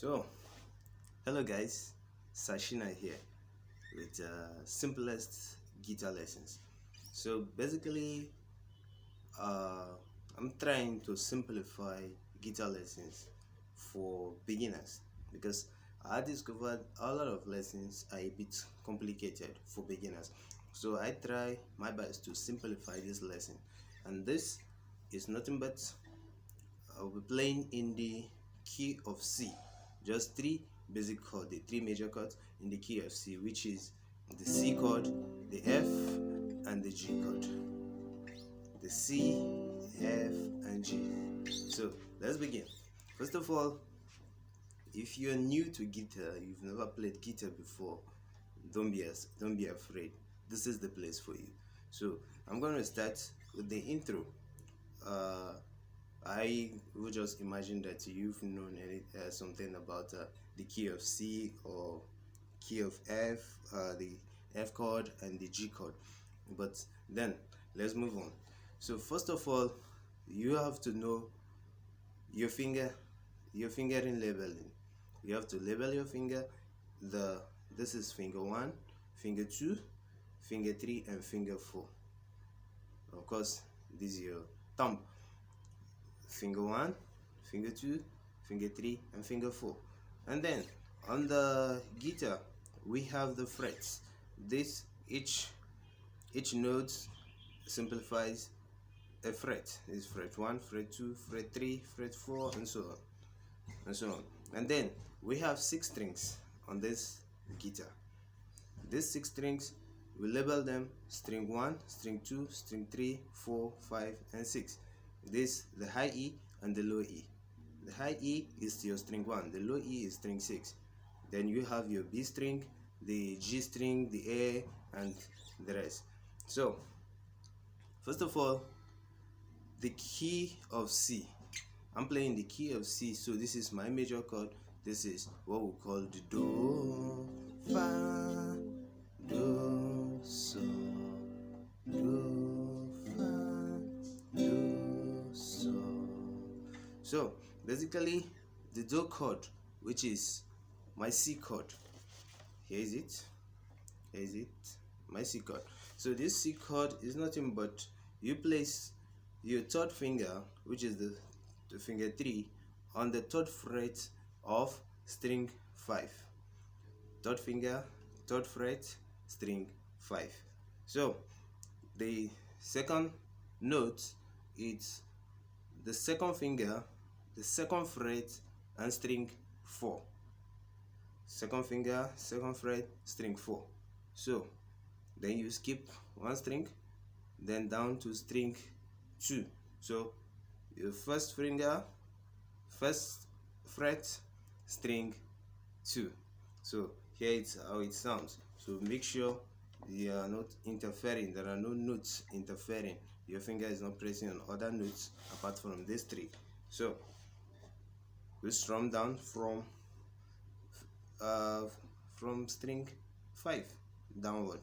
So, hello guys, Sashina here with simplest guitar lessons. So basically, uh, I'm trying to simplify guitar lessons for beginners because I discovered a lot of lessons are a bit complicated for beginners. So I try my best to simplify this lesson, and this is nothing but I'll be playing in the key of C. Just three basic chords, the three major chords in the key of C, which is the C chord, the F, and the G chord. The C, F, and G. So let's begin. First of all, if you're new to guitar, you've never played guitar before, don't be afraid. This is the place for you. So I'm going to start with the intro. Uh, I would just imagine that you've known something about the key of C or key of F, the F chord and the G chord. But then let's move on. So first of all, you have to know your fingering labeling. You have to label your finger. This is finger 1, finger 2, finger 3, and finger 4. Of course, this is your thumb. Finger 1, finger 2, finger 3, and finger 4. And then on the guitar we have the frets. This each note simplifies a fret. This fret 1, fret 2, fret 3, fret 4, and so on and so on. And then we have 6 strings on this guitar. These 6 strings, we label them string 1, string 2, string 3, 4, 5, and 6. This the high E and the low E. The high E is your string 1, the low E is string 6. Then you have your B string, the G string, the A, and the rest. So first of all, the key of C. I'm playing the key of C, so this is my major chord. This is what we call the Do, Fa, Do, Sol, Do, Fa, Do, Sol. So basically, the Do chord, which is my C chord, here is it, my C chord. So this C chord is nothing but you place your third finger, which is the finger 3, on the third fret of string 5. Third finger, third fret, string 5. So the second note is the second finger, the second fret, and string 4. Second finger, second fret, string 4. So then you skip one string, then down to string 2. So your first finger, first fret, string 2. So here it's how it sounds. So make sure you are not interfering. There are no notes interfering. Your finger is not pressing on other notes apart from these 3. So we strum down from string 5 downward.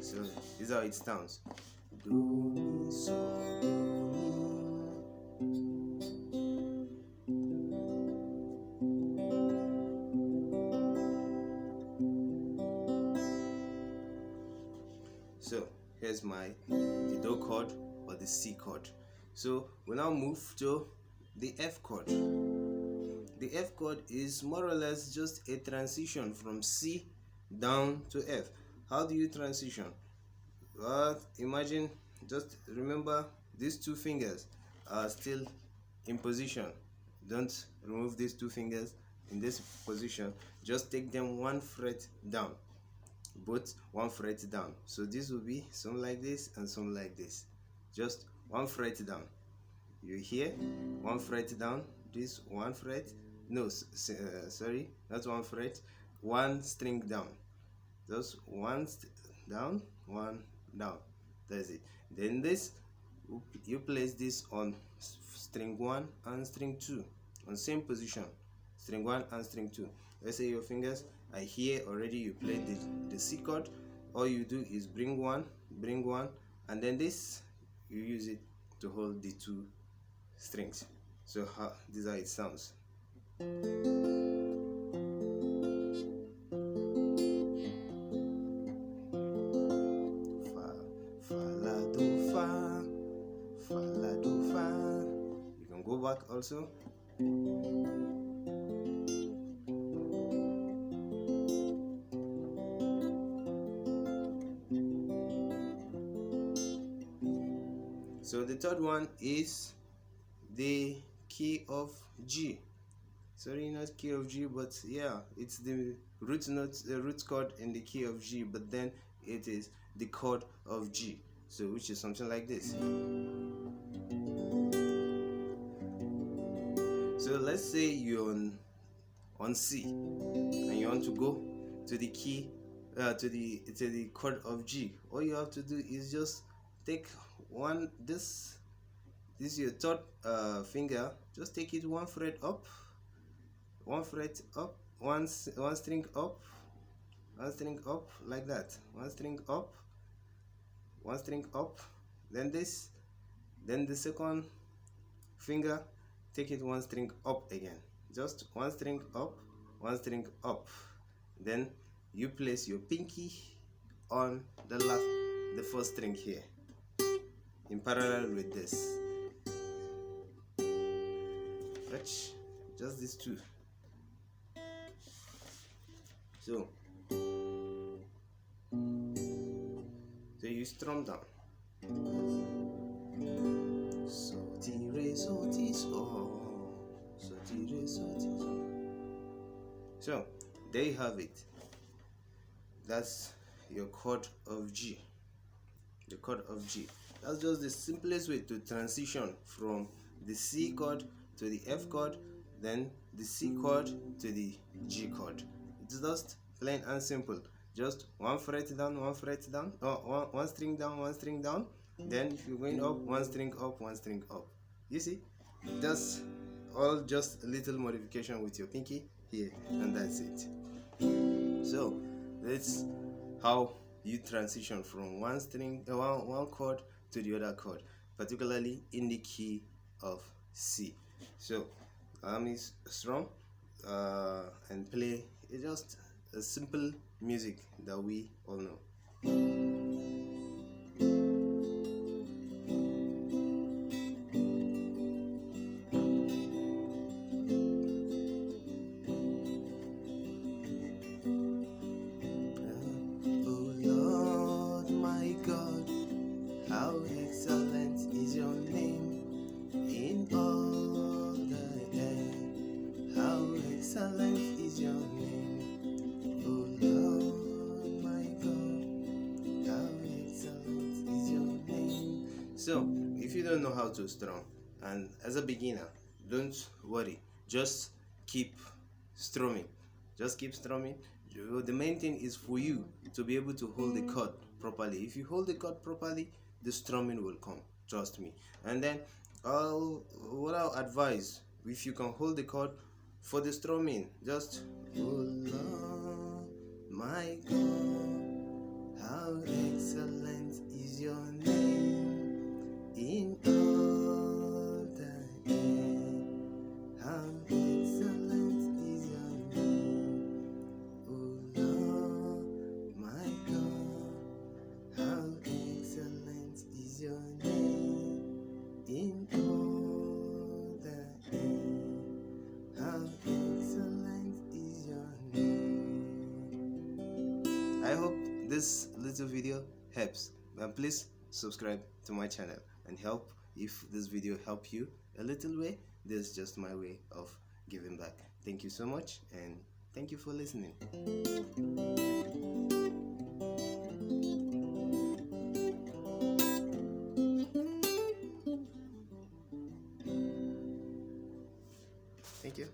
So this is how it sounds. Do, mi, sol, do, mi. So here's the Do chord or the C chord. So we now move to the F chord. The F chord is more or less just a transition from C down to F. How do you transition? Imagine, just remember these 2 fingers are still in position. Don't remove these 2 fingers in this position. Just take them 1 fret down, both 1 fret down. So this will be some like this and some like this. Just 1 fret down. You hear 1 fret down, this 1 fret, no, sorry, not 1 fret, 1 string down. Just 1 down, 1 down. That's it. Then this, you place this on string 1 and string 2 on same position. String 1 and string 2. Let's say your fingers are here already. You played the C chord. All you do is bring one, and then this you use it to hold the two strings. So this is how it sounds. Fa, fa, la, do, fa, fa, la, do, fa. You can go back also. So the third one is the key of G. Sorry, not key of G, but yeah, it's the root note, the root chord in the key of G, but then it is the chord of G, so which is something like this. So let's say you're on C and you want to go to the key to the chord of G. All you have to do is just take this is your third finger, just take it one fret up, one fret up, one string up, one string up, like that, one string up, one string up, then the second finger, take it one string up again, just one string up, one string up, then you place your pinky on the first string here in parallel with this. Just these two. So you strum down. So ti re so ti so, so ti re so ti so. So there you have it. That's your chord of G. The chord of G. That's just the simplest way to transition from the C chord to the F chord, then the C chord to the G chord. It's just plain and simple. Just one fret down, one fret down, one string down, one string down. Then if you're going up, one string up, one string up. You see? That's all just a little modification with your pinky here, and that's it. So that's how you transition from one chord to the other chord, particularly in the key of C. So is strum and play is just a simple music that we all know. Oh Lord my God, how excellent is your name in all the earth. How excellent is your name, oh Lord my God, how excellent is your name. So if you don't know how to strum, and as a beginner, don't worry, just keep strumming. Just keep strumming. The main thing is for you to be able to hold the chord properly. If you hold the chord properly, the strumming will come, trust me. And then what I'll advise, if you can hold the chord for the strumming, just oh Lord my God, how excellent is your name in all the earth. How excellent is your name, oh Lord my God, how excellent is your name in all the earth. How excellent is your name. I hope this little video helps, and please subscribe to my channel and help. If this video helped you a little way, this is just my way of giving back. Thank you so much, and thank you for listening. Thank you.